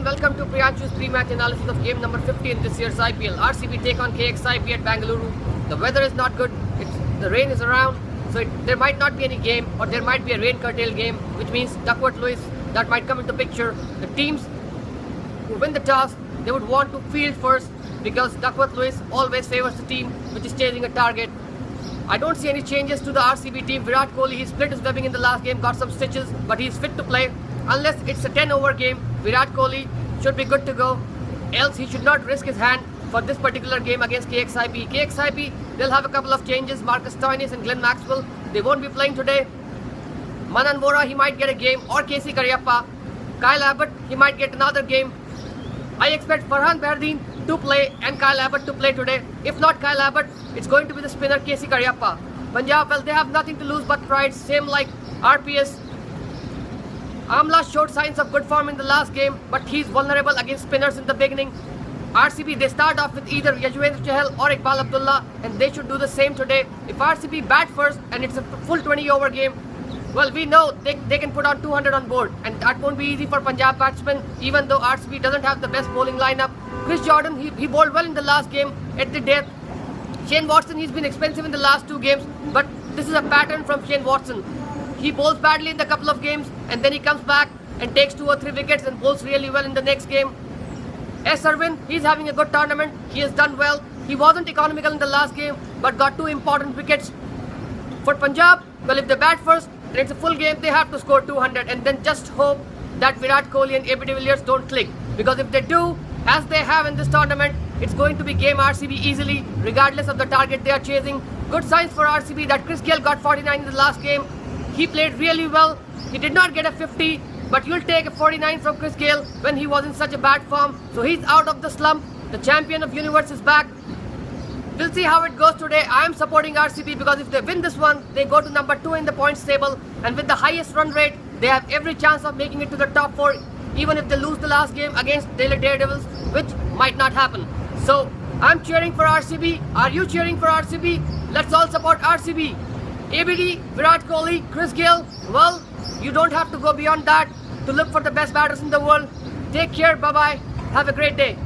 welcome to Priyanshu's pre-match analysis of game number 50 in this year's IPL. RCB take on KXIP at Bangalore. The weather is not good, the rain is around, so there might not be any game, or there might be a rain curtail game, which means Duckworth Lewis that might come into picture. The teams who win the toss, they would want to field first, because Duckworth Lewis always favors the team which is chasing a target. I don't see any changes to the RCB team. Virat Kohli, he split his webbing in the last game, got some stitches, but he's fit to play. Unless it's a 10-over game, Virat Kohli should be good to go. Else he should not risk his hand for this particular game against KXIP. KXIP, they'll have a couple of changes. Marcus Stoinis and Glenn Maxwell, they won't be playing today. Manan Vora, he might get a game, or KC Karyappa. Kyle Abbott, he might get another game. I expect Farhan Bardeen to play and Kyle Abbott to play today. If not Kyle Abbott, it's going to be the spinner KC Karyappa. Punjab, well, they have nothing to lose but pride, same like RPS. Amla showed signs of good form in the last game, but he's vulnerable against spinners in the beginning. RCB, they start off with either Yajwendra Chahal or Iqbal Abdullah, and they should do the same today. If RCB bat first and it's a full 20-over game, well, we know they can put on 200 on board, and that won't be easy for Punjab batsmen, even though RCB doesn't have the best bowling lineup. Chris Jordan, he bowled well in the last game at the death. Shane Watson, he's been expensive in the last two games, but this is a pattern from Shane Watson. He bowls badly in the couple of games, and then he comes back and takes 2 or 3 wickets and bowls really well in the next game. S. Irwin, he's having a good tournament. He has done well. He wasn't economical in the last game, but got 2 important wickets. For Punjab, well, if they bat first, then it's a full game, they have to score 200, and then just hope that Virat Kohli and AB de Villiers don't click. Because if they do, as they have in this tournament, it's going to be game RCB easily, regardless of the target they are chasing. Good signs for RCB that Chris Gayle got 49 in the last game. He played really well. He did not get a 50, but you'll take a 49 from Chris Gayle when he was in such a bad form. So he's out of the slump. The champion of universe is back. We'll see how it goes today. I am supporting RCB because if they win this one, they go to number 2 in the points table, and with the highest run rate, they have every chance of making it to the top 4, even if they lose the last game against Delhi Daredevils, which might not happen. So I'm cheering for RCB. Are you cheering for RCB? Let's all support RCB. ABD, Virat Kohli, Chris Gayle, well, you don't have to go beyond that to look for the best batters in the world. Take care, bye-bye, have a great day.